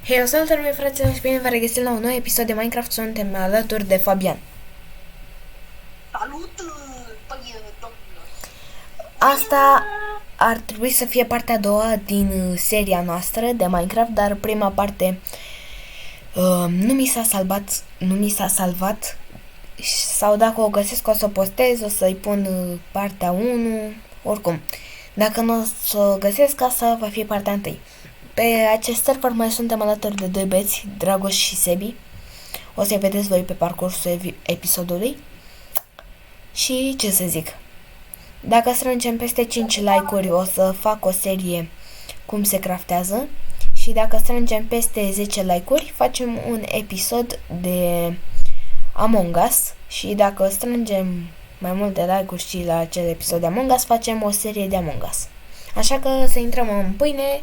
Hei, salutare mei fraților și bine vă regăsim la un nou episod de Minecraft. Suntem alături de Fabian. Salut, domnilor! Asta ar trebui să fie partea a doua din seria noastră de Minecraft, dar prima parte nu mi s-a salvat sau dacă o găsesc o să o postez, o să-i pun partea 1, oricum. Dacă nu o să o găsesc, asta va fi partea 1. Pe acest server mai suntem alături de doi băieți, Dragoș și Sebi. O să-i vedeți voi pe parcursul episodului. Și ce să zic, dacă strângem peste 5 like-uri o să fac o serie cum se craftează. Și dacă strângem peste 10 like-uri facem un episod de Among Us. Și dacă strângem mai multe like-uri și la acel episod de Among Us facem o serie de Among Us. Așa că să intrăm în pâine.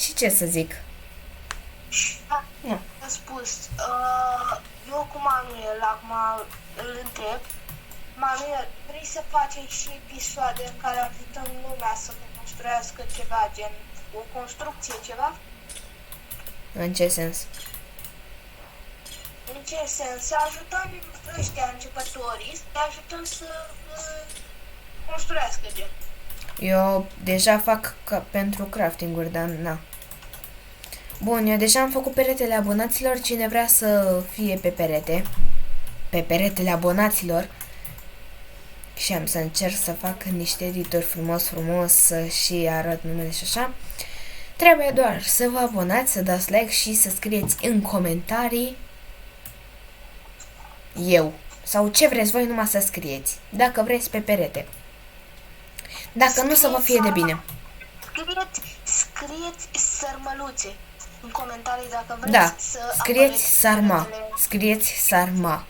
Și ce să zic? Da. A spus, eu cu Manuel acum îl întreb. Manuel, vrei să facem și episoade în care ajutăm lumea să construiască ceva, gen o construcție, ceva? În ce sens? În ce sens? Să ajutăm ăștia începătorii, să ajutăm să construiască, gen. Eu deja fac pentru crafting-uri, dar na. Bun, eu deja am făcut peretele abonaților. Cine vrea să fie pe perete, pe peretele abonaților, și am să încerc să fac niște edituri frumos să și arăt numele și așa, trebuie doar să vă abonați, să dați like și să scrieți în comentarii eu sau ce vreți voi, numai să scrieți. Dacă vreți pe perete. Dacă nu, să vă fie de bine. Scrieți sărmăluțe în comentarii dacă vreți Da, să scrieți Sarma. peretele. Scrieți Sarma.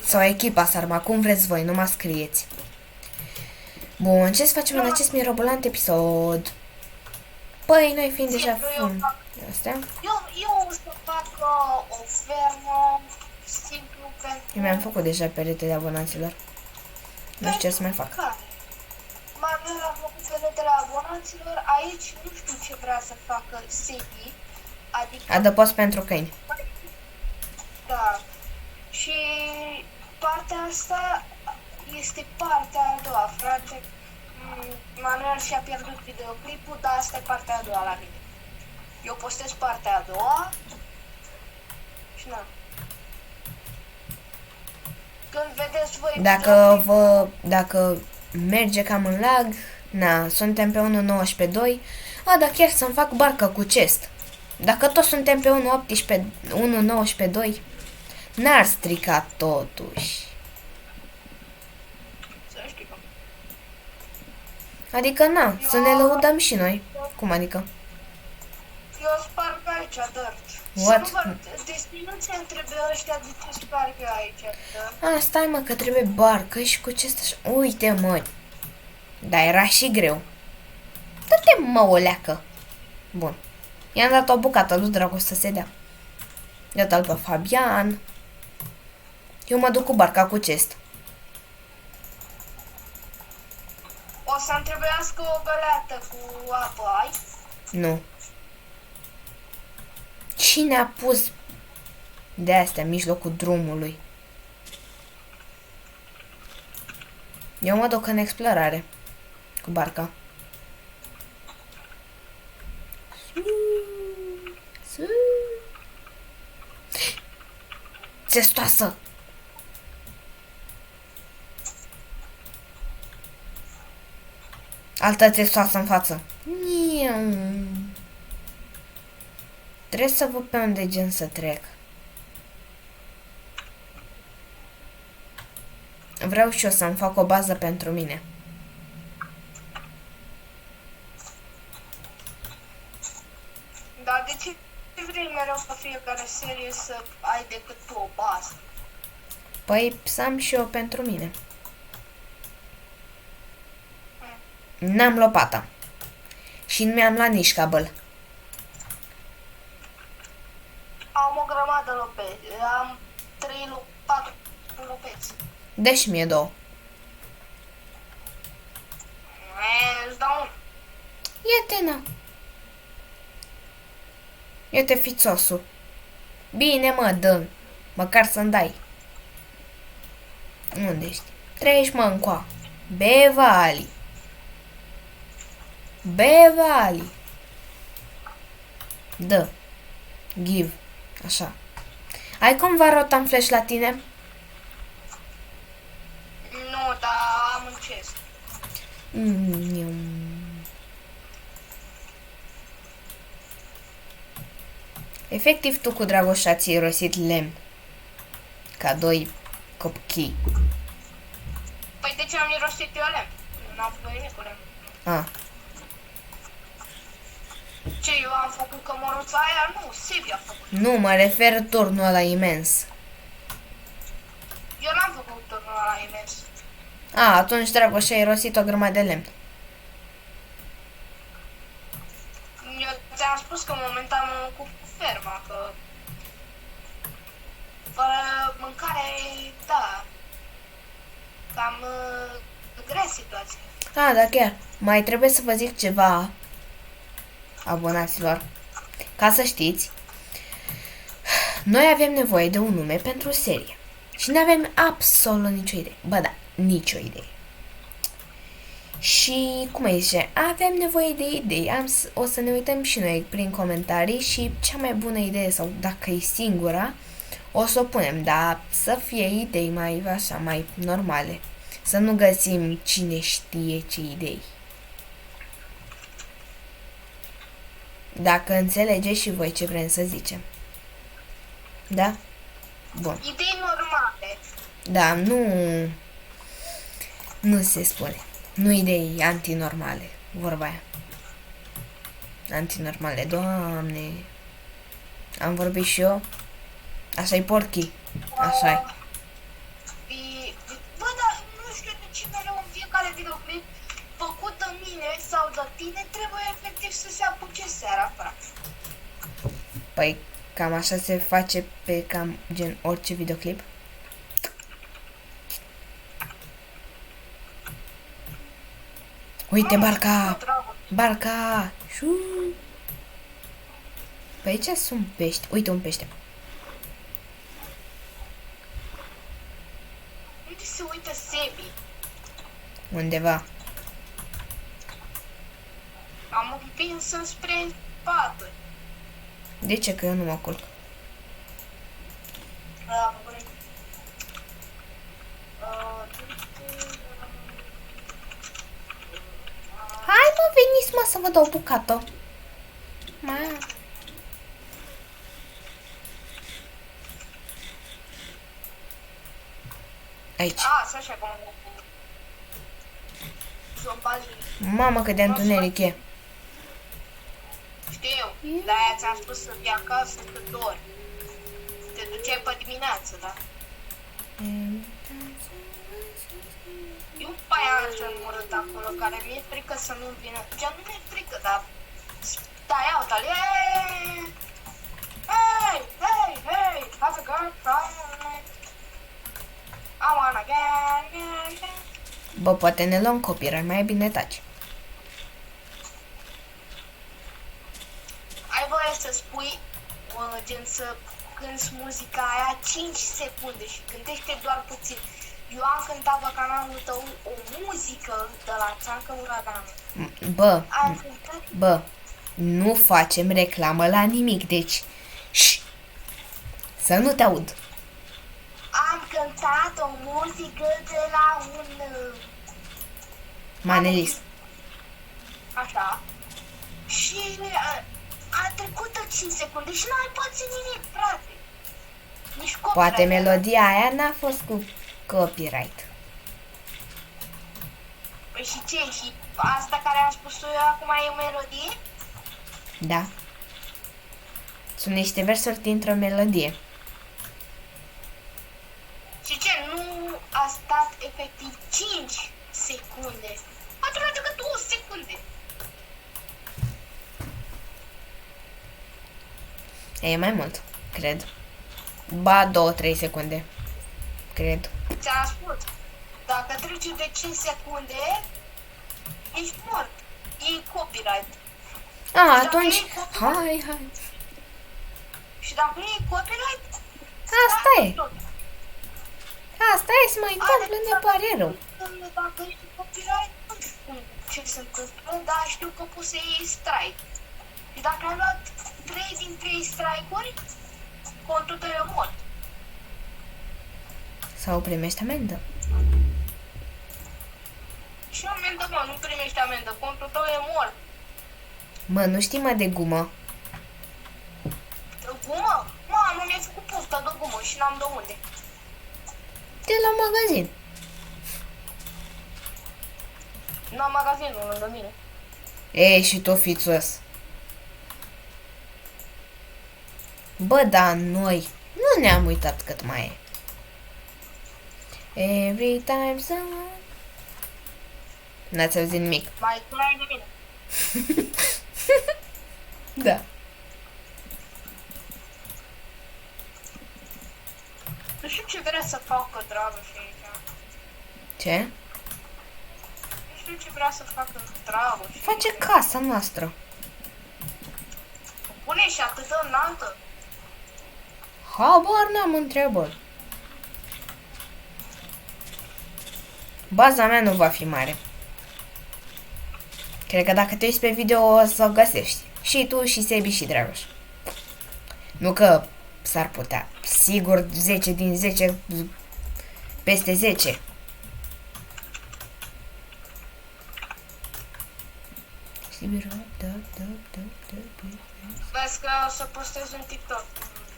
Sau echipa Sarma, cum vreți voi, numai scrieți. Bun, ce să facem în acest mirobolant episod? Păi, noi fiind deja astea. Eu o să fac o fermă simplu pentru... Eu mi-am făcut deja peretele abonaților. Nu știu ce să mai fac. Manuel a făcut peretele abonaților. Aici nu știu ce vrea să facă Sebi. Adică... Adăpost pentru câini. Da. Și partea asta este partea a doua, frate. Manuel și-a pierdut videoclipul, dar asta e partea a doua la mine. Eu postez partea a doua și na. Când vedeți voi Dacă merge cam în lag, na, suntem pe 1.19.2. Dar chiar să-mi fac barca cu chest. Dacă tot suntem pe 1.19.2, n-ar strica totuși. Să știi că... Adică, na, să ne lăudăm și noi. Cum adică? Eu sparg aici, dirt. What? Deci nu ți întrebe ăștia de ce sparg eu aici, dirt. Stai mă, că trebuie barcă și cu chest așa. Uite mă. Dar era și greu. Dă-te mă, o leacă. Bun. I-am dat o bucată lui Dragoș să se dea. I-a dat pe Fabian. Eu mă duc cu barca cu chest. O să-mi trebuiască o găleată cu apă, ai? Nu. Cine a pus de astea în mijlocul drumului? Eu mă duc în explorare cu barca. Țestoasă! Altă țestoasă în față. Trebuie să văd pe unde gen să trec. Vreau și eu să-mi fac o bază pentru mine. Dar de ce vrei mereu pe fiecare serie să ai decât tu o bază? Păi să am și eu pentru mine. N-am lopata. Și nu mi-am luat nici cabăl. Am o grămadă lopeți. Am 4 lopeți. Dă și mie două. Îți dau un. Iete, na. Ia-te fițosul. Bine, mă, dă măcar să-mi dai. Unde ești? Treci, mă, încoa. Bevali. Bevali. Dă. Give. Așa. Ai cumva rotan flash la tine? Nu, dar am un chest. Efectiv, tu cu Dragoșa ți-ai rosit lemn. Ca doi copchii. Păi de ce am mirosit eu lemn? N-am făcut nimic cu lemn. Ah. Ce, eu am făcut cămăruța aia? Nu, Sebi a făcut. Nu, mă refer turnul ăla imens. Eu n-am făcut turnul ăla imens. Ah, atunci, Dragoș, ai rosit o grămadă de lemn. Eu ți-am spus că momentan mă ocup cu ferma, că fără mâncare, da, cam grea situație. Ah, da, chiar. Mai trebuie să vă zic ceva, abonaților. Ca să știți, noi avem nevoie de un nume pentru serie. Și nu avem absolut nicio idee. Bă, da, nicio idee. Și, cum îi zice, avem nevoie de idei. O să ne uităm și noi prin comentarii și cea mai bună idee, sau dacă e singura, o să o punem, dar să fie idei mai așa, mai normale. Să nu găsim cine știe ce idei. Dacă înțelegeți și voi ce vrem să zicem. Da? Bun. Idei normale. Da, nu se spune. Nu idei antinormale, vorba aia. Antinormale, Doamne. Am vorbit și eu. Așa-i porchi. Așa-i. Bă, dar nu știu de ce mereu în fiecare videoclip făcut de mine sau de tine trebuie efectiv să se apuce seara, frate. Păi, cam așa se face pe cam gen orice videoclip. Uite, barca! Barca! Șu! Pe aici sunt pești. Uite, un pește. Unde se uită Sebi? Undeva. Am împins înspre spate. De ce? Că eu nu mă culc. Hai, mă, veniți, mă, să vă dau o bucată. Ma. Aici. Să așa cum sunt bazii. Mamă, cât de întuneric e. Știu, de-aia ți-am spus să fii acasă că dori. Te duceai pe dimineață, da? E un paianjen urât acolo, care mi-e frică să nu vină. Gen, nu mi-e frică, dar stai, iau-te-l, hey, have a girlfriend. I wanna get. Bă, poate ne luăm copyright, mai bine taci. Ai voie să spui, gen, să cânti muzica aia 5 secunde și cântește doar puțin. Eu am cântat pe canalul tău o muzică de la Țancă Uraganul. Bă, nu facem reclamă la nimic, deci, să nu te aud. Am cântat o muzică de la un manelist. Așa. Și a trecut de 5 secunde și n-ai pățit nimic, frate. Nici copyright. Poate melodia aia n-a fost cu copyright. Păi și ce? Și asta care am spus eu acum e o melodie? Da. Sunt niște versuri dintr-o melodie. Și ce? Nu a stat efectiv 5 secunde. A durat decât 2 secunde. E mai mult, cred. Ba, 2-3 secunde. Cred. Ți-am spus, dacă trece de 5 secunde, ești mort. E copyright. Ah, atunci, hai. Și dacă e copyright, Asta e. tot. Asta e, se mai întâmplă, ne pare rău. Dacă e copyright, nu știu ce se întâmplă, dar știu că poți să iei strike. Și dacă ai luat 3 din 3 strike-uri, contul tău e mort. Sau primești amendă. Și amendă, mă, nu primești amendă, contul tău e mort. Mă, nu știi, mă, de gumă? Gumă? Mamă, mi-a făcut poftă de gumă și n-am de unde. De la magazin. N-am magazinul lângă mine. E, și tu fițos. Bă, da, noi nu ne-am uitat cât mai e. Every time someone... N-ați auzit nimic. Mai clar de mine. Da. Nu știu ce vrea să facă Dragoș aici. Ce? Nu știu ce vrea să facă Dragoș. Face casa noastră. Pune și atât înaltă. Habar n-am întrebări. Baza mea nu va fi mare. Cred că dacă te uiți pe video o să o găsești. Și tu, și Sebi, și Dragoș. Nu că s-ar putea. Sigur 10 din 10, peste 10. Vezi că o să postez un TikTok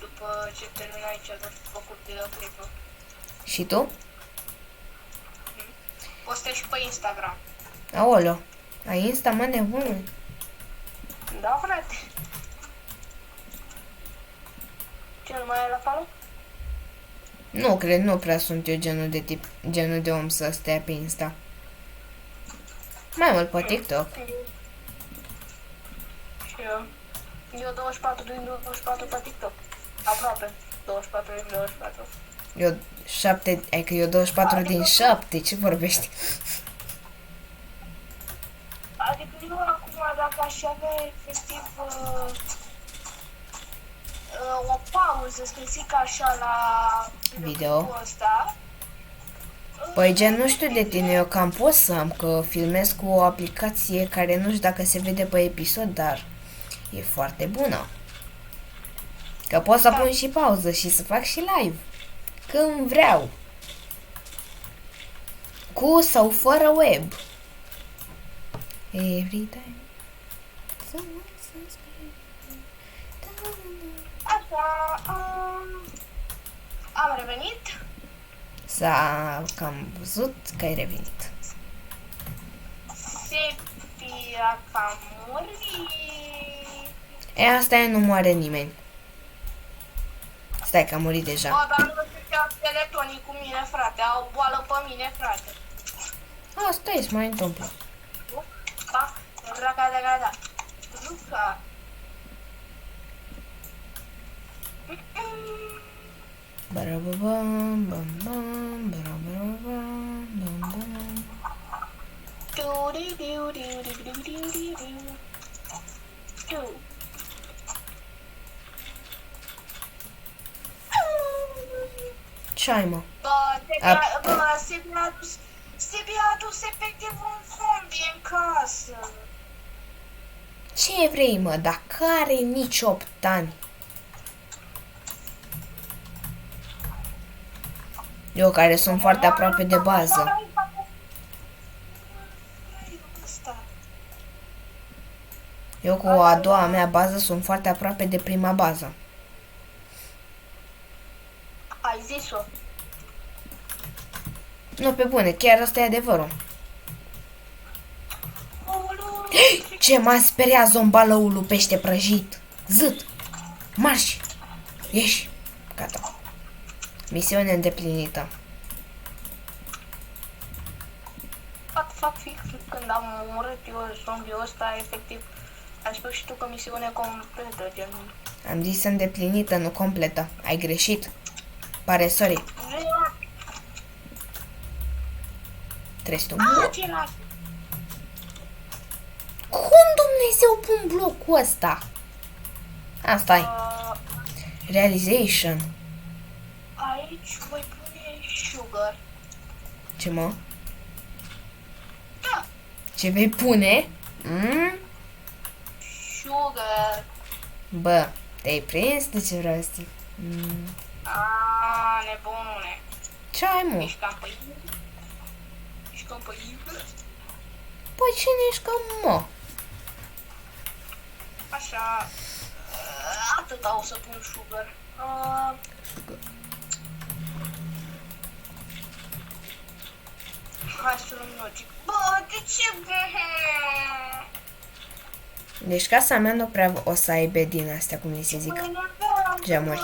după ce termin aici de făcut videoclipul. Și tu? Postez și pe Instagram. Aoleo. Ai Insta, mă, nebunul? Da, frate. Ce, nu mai ai la follow? Nu cred, nu prea sunt eu genul de om să stea pe Insta. Mai mult pe TikTok. Și eu 24 din 24 pe TikTok. Aproape. 24 din 24. Eu 7, adică eu 24 din 7, ce vorbești? Adică eu acum, dacă aș avea efectiv o pauză, să zic așa, la Video. ăsta. Păi gen, nu știu de tine, eu cam pot să am, că filmez cu o aplicație care nu știu dacă se vede pe episod, dar e foarte bună. Că pot să pun și pauză și să fac și live. Când vreau. Cu sau fără web. Every time. Așa, am revenit. S-a cam văzut că ai revenit. Sepia cam murit. E, asta e, nu moare nimeni. Stai că a murit deja. Bă, dar nu știu ce au telefonii cu mine, frate. Au boală pe mine, frate. Asta e, se mai întâmplă. Da, da. Luca. Barababam, bam bam, barababam, bam bam. Ce ai, mă? Sebi a adus efectiv un zombie în casă. Ce vrei, mă? Dacă are nici 8 ani. Eu care sunt foarte aproape de bază. Eu cu a doua mea bază sunt foarte aproape de prima bază. Ai zis-o. Nu, pe bune, chiar asta e adevărul. Ce m-a speriat zombalăulul pește prăjit. Zât! Marș! Ieși! Gata. Misiune îndeplinită. Fac fix când am omorât eu zombiul ăsta, efectiv, ai spus și tu că misiunea completă, gen... Am zis îndeplinită, nu completă. Ai greșit. Pare, sorry. Trebuie să Cum Dumnezeu pun blocul ăsta? Asta e. Realization. Aici voi pune sugar. Ce mă? Da, Ce vei pune? sugar. Bă, te-ai prins de ce vreau să zic? Nebunule. Ce ai, mă? Ești cam pe iubă. Ești cam pe iubă. Păi cine ești ca mă? Așa. Atâta o să pun sugar. Hai să luăm logic. Bă, de ce? Deci casa mea nu prea o să aibă din astea, cum li se zic. Geamuri.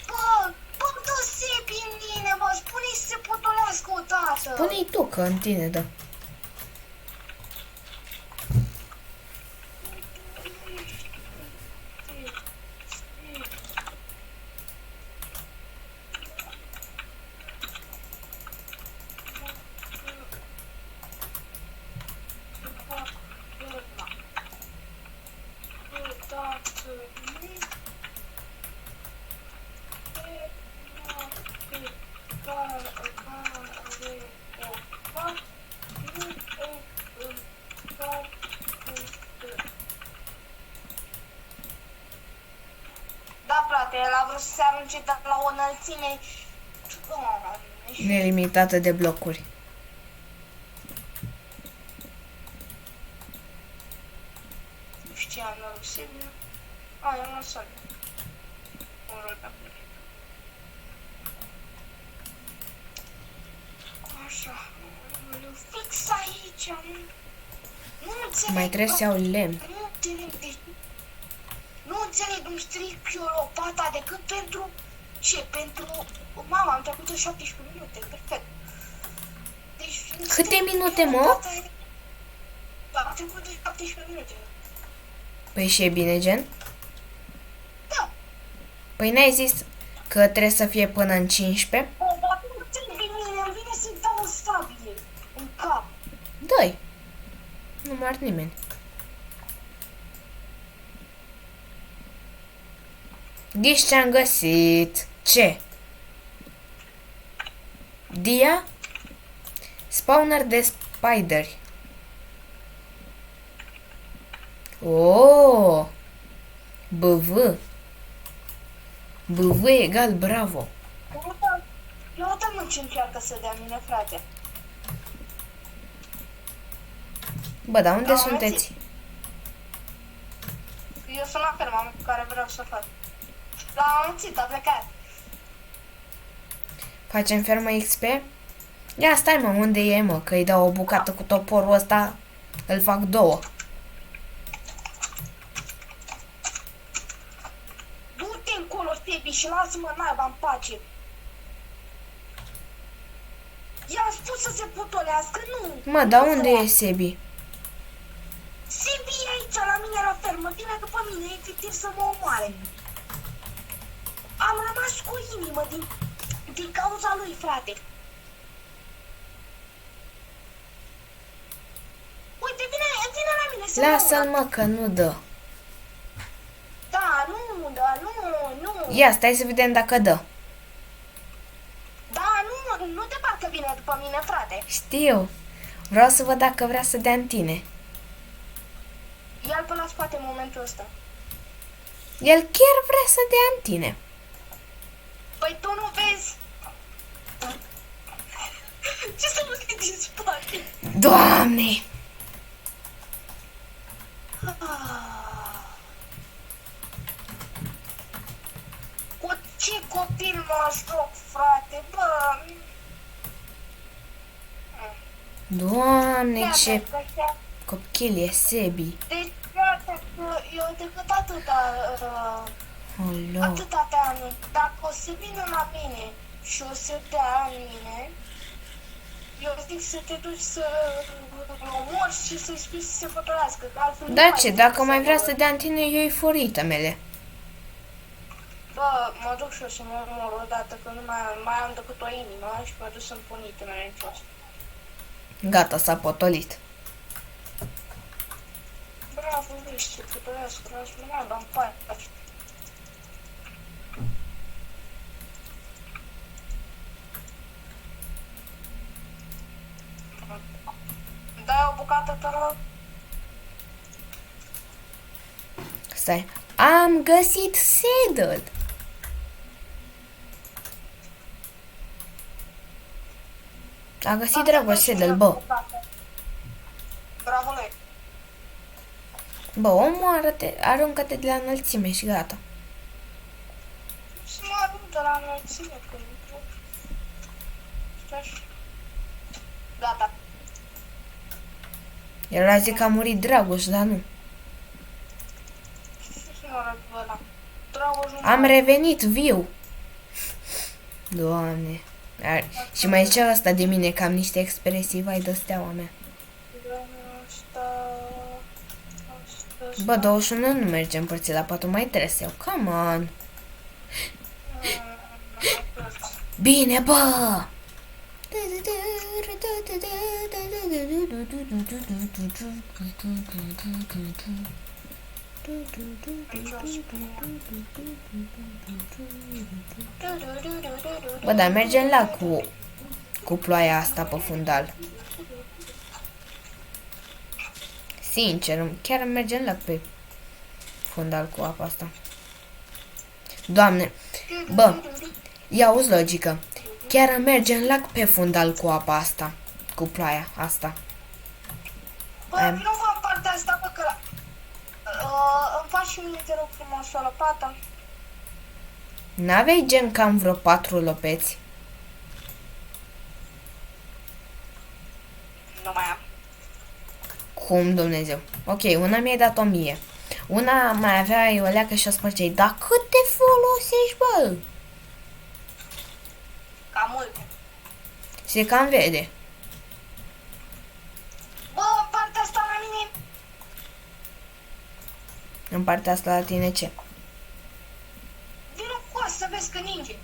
Bă, dă sepi în mine, bă, spune-i să se potolească odată. Spune-i tu că în tine, da. Da, frate, el a vrut să se arunce de la o înălțime Nelimitată de blocuri. Nu știam, nu știu. Eu nu sunt. Așa. Fix aici. Nu înțeleg. Mai trebuie să iau lemn. Nu înțeleg de Nu înțeleg cum stric eu lopata decât pentru ce? Pentru... Mama, am trecut în 17 minute, perfect. Deci, Câte minute, mă? Am trecut de 17 minute. Păi și e bine, gen? Da. Păi n-ai zis că trebuie să fie până în 15? Bă, dar nu înțeleg bine, îmi vine să-mi dau o sabie în cap. Doi. Nu mă ard nimeni. Ghiși ce-am găsit. Ce? Dia? Spawner de spideri. Oh! BV. BV egal bravo. Eu uite-mă ce încearcă să dea mine, frate. Bă, dar unde Am sunteți? Eu sunt la ferma cu care vreau să fac. L-am amuțit, a plecat. Facem fermă XP? Ia stai, mă, unde e, mă? Că îi dau o bucată cu toporul ăsta, îl fac două. Du-te încolo, Sebi, și lasă-mă naiba în pace. I-am spus să se potolească, nu. Mă, dar unde e Sebi? Sebi e aici, la mine la fermă, vine după mine, efectiv să mă omoare. Am rămas cu inimă din cauza lui, frate. Uite, vine la mine să mă Lasă-l, mă, că nu dă. Da, nu. Ia, stai să vedem dacă dă. Da, nu te parcă vine după mine, frate. Știu. Vreau să văd dacă vrea să dea în tine. Ia-l pe la spate în momentul ăsta. El chiar vrea să dea în tine. Păi tu nu vezi? Ce să mă scrii din spate? Doamne! Cu ce copil mă joc, frate, bă? Doamne, ce copil e Sebi. Deci, iată că eu decât atâta ani, dacă o să vină la mine și o să dea în mine, eu zic să te duci să omori și să-i spui să se potolească. Da, ce? Dacă mai vrea să dea în tine, eu-i furită mele. Bă, mă duc și eu să mă omor odată, că nu mai am decât o inimă și mă duc să-mi pun itemele în jos. Gata, s-a potolit. Bravo, vezi ce potolească, lasă-mă naiba în pace. Stai. Am găsit saddle. A găsit Dragoș saddle, bă. Bravo lui. Bă, omoară-te, aruncă-te de la înălțime și gata. Să mă arunc de la înălțime, că nu pot. Stai. Gata. El a zis că a murit Dragoș, dar nu. Ce mă arăt pe ăla? Dragoș nu Am mai- revenit viu. Doamne. Și mai zicea asta de mine că am niște expresii, vai de steaua mea. Bă, 21 nu merge împărțit la 4, mai trebuie să iau. Come on. Bine, bă! Bă, dar mergem la cu ploaia asta pe fundal. Sincer, chiar mergem la pe fundal cu apa asta. Doamne, bă, ia auzi logică. Chiar merge în lac pe fundal cu apa asta. Cu ploaia asta. Bă, nu vă partea asta, bă, că... îmi faci și mine, te rog frumos, o lopată. N-avei gen cam vreo 4 lopeți? Nu mai am. Cum, Dumnezeu? Ok, una mi-ai dat 1000. Una mai avea o leacă și o spărgeai. Dar cât te folosești, bă? Cam multe. Se cam vede. Bă, partea asta la mine... În partea asta la tine ce? Vino cu să vezi că ninge.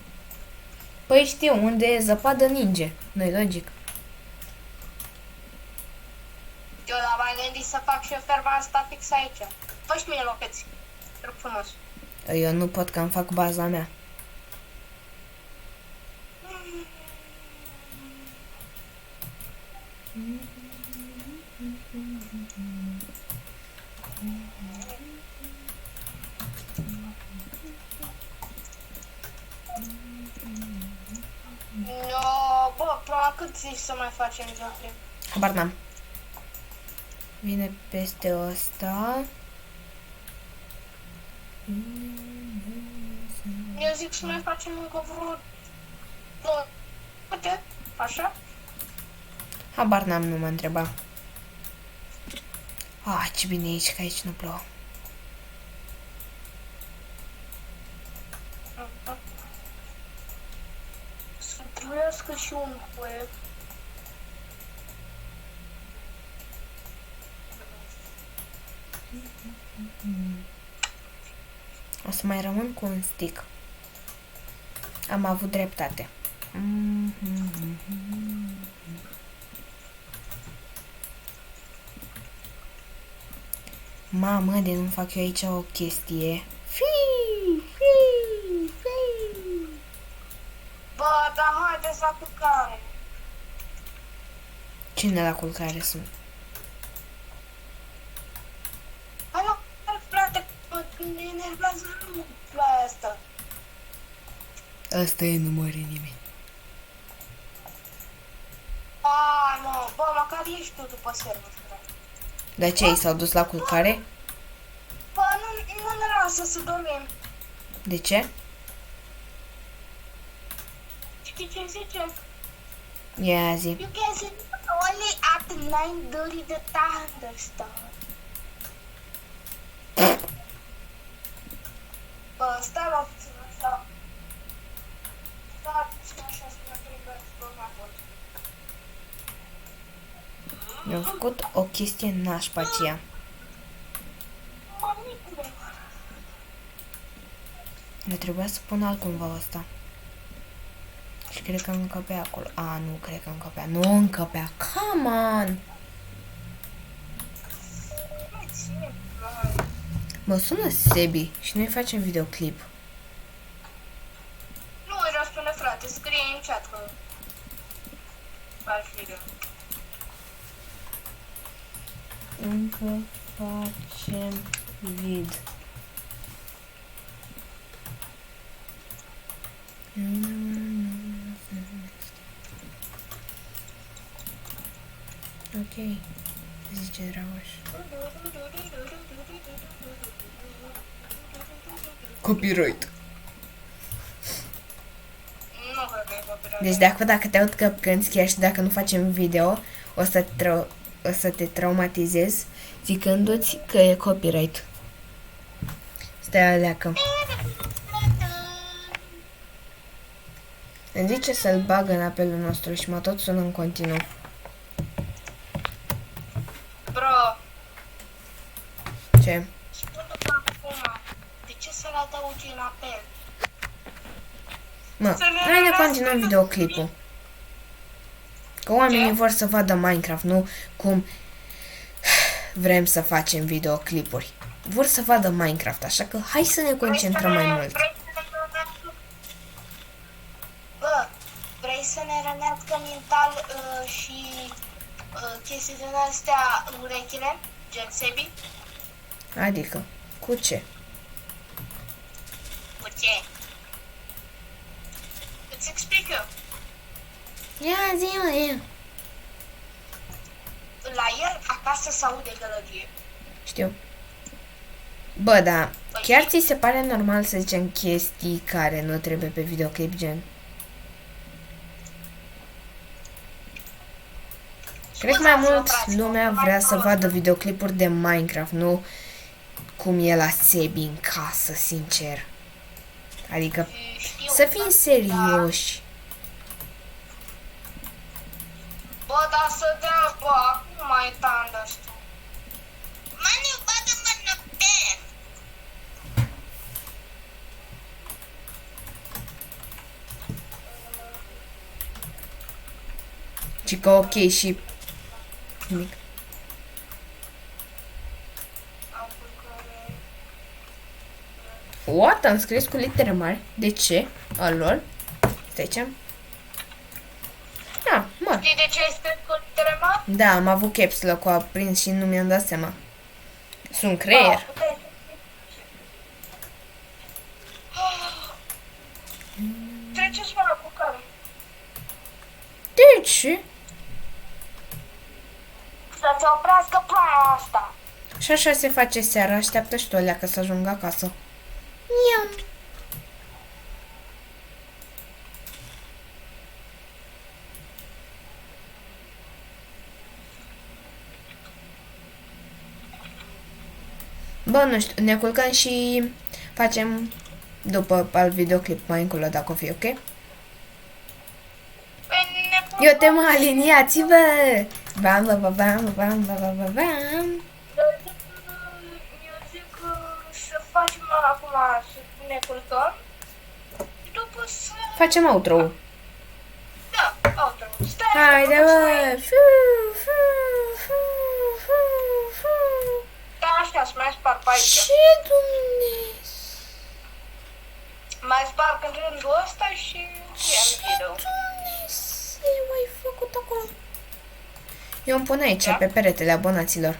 Păi știu, unde e zăpadă ninge. Nu-i logic. Eu dar m-am gândit să fac și eu ferma asta fix aici. Fă și mie lopeți. Te rog frumos. Eu nu pot că îmi fac baza mea. No, bă, până la cât zici să mai facem Geoffrey? Habar n-am. Vine peste ăsta. Eu zic să mai facem încă vreo... două. Uite, așa? Habar n-am, nu mă întreba. Ah, ce bine e aici, că aici nu plouă. Să trebuiască și un poem. O să mai rămân cu un stick. Am avut dreptate. Mamă, de nu fac eu aici o chestie. Bă, dar haideți la culcare. Cine la culcare sunt? Hai la culcare, frate, mă enervează nu ploaia asta. Asta e, nu moare nimeni. Ai, mă, bă, măcar ești tu după server, frate. Dar ce, ei s-au dus la culcare? Bă, nu ne lasă să dormim. De ce? Știi ce zice? Ia zi. You can sleep only at night during the thunderstorm. Bă, stai la puțin așa. Stai la puțin așa să mă trebuie să dorm mai mult. Mi-am făcut o chestie nașpa aceea. Mămicule. Eu trebuia să pun altcumva ăsta. Și cred că încăpea acolo. A, nu, cred că încăpea. Nu încăpea. Come on! Nu ține, Mă sună Sebi și noi facem videoclip. nu îi răspunde, frate, scrie în chat că faci video. Încă facem vid. Ok, zice Dragoș. Copyright. Nu cred că e copyright. Deci dacă te aud că cânti, chiar și dacă nu facem video, o să te traumatizezi zicându-ți că e copyright. Stai aleacă. Îmi zice să-l bag în apelul nostru și mă tot sună în continuu. Bro, Ce? spune-mi acum, de ce să-l adaugi în apel? Mă, hai ne continuăm videoclipul. Că oamenii vor să vadă Minecraft, nu cum vrem să facem videoclipuri. Vor să vadă Minecraft, așa că hai să ne concentrăm mai mult. Bă, vrei să ne rănească mental și chestii din astea urechile, gen Sebi? Adică, cu ce? Cu ce? Îți explic eu. Ia zi-mă, ia. La el acasă se aude gălăgie. Știu. Bă, da, chiar ți se pare normal să zicem chestii care nu trebuie pe videoclip, gen? Cred că mai mult lumea vrea să vadă videoclipuri de Minecraft, nu cum e la Sebi în casă, sincer. Adică, să fim serioși. Bă, dar să dea, bă, acum mai tandă asta. Manu, bagă-mă în pen. Și că ok și... Nimic. What? Am scris cu litere mari? De ce? Alor? Stai ce? Da, mă. Știi de ce este cu litere mari? Da, am avut caps lock-ul aprins și nu mi-am dat seama. Sunt creier. Treceți-mă la bucare. De ce? Să se oprească ploaia asta. Și așa se face seara, așteaptă și tu alea că să ajungă acasă. Iam. Bă, nu știu, ne culcăm și facem după al videoclip mai încolo, dacă o fi, ok? Eu te mă aliniați-vă! Bam, bam, bam, bam, bam, bam, bam, bam. Eu zic să facem acum, să ne culcăm. Și după să... Facem outro. Da, outro. Stai, Haide, bă! Fiu, fiu, fiu, fiu, fiu. Da, așa, să mai sparg pe aici. Ce Dumnezeu! Mai sparg în rândul ăsta și... Ce Dumnezeu ai făcut acolo? Eu îmi pun aici, pe peretele abonaților.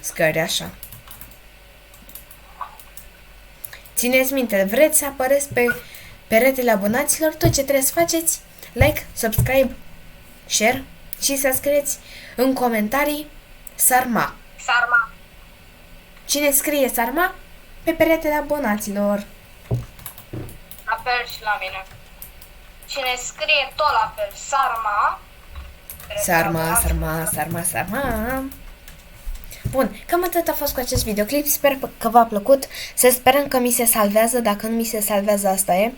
Scări așa. Țineți minte, vreți să apăreți pe peretele abonaților? Tot ce trebuie să faceți, like, subscribe, share și să scrieți în comentarii Sarma. Sarma. Cine scrie Sarma? Pe peretele abonaților. La fel și la mine. Cine scrie tot la fel, Sarma. Sarma, Sarma, Sarma, Sarma. Bun, cam atât a fost cu acest videoclip. Sper că v-a plăcut. Să sperăm că mi se salvează. Dacă nu mi se salvează, asta e.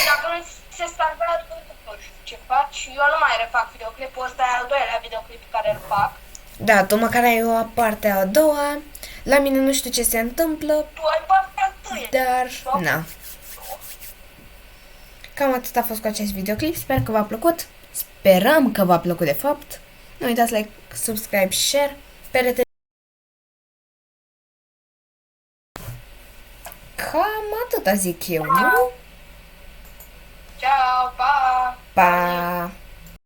Dacă nu se salvează, nu știu ce faci. Eu nu mai refac videoclipul ăsta, e al doilea videoclip care îl fac. Da, tu măcar ai o parte a doua. La mine nu știu ce se întâmplă, Tu ai partea întâia. dar na. Cam atât a fost cu acest videoclip. Sper că v-a plăcut. Sperăm că v-a plăcut de fapt. Nu uitați like, subscribe, share. Perete. Cam atâta zic eu, nu? Ciao, pa! Pa!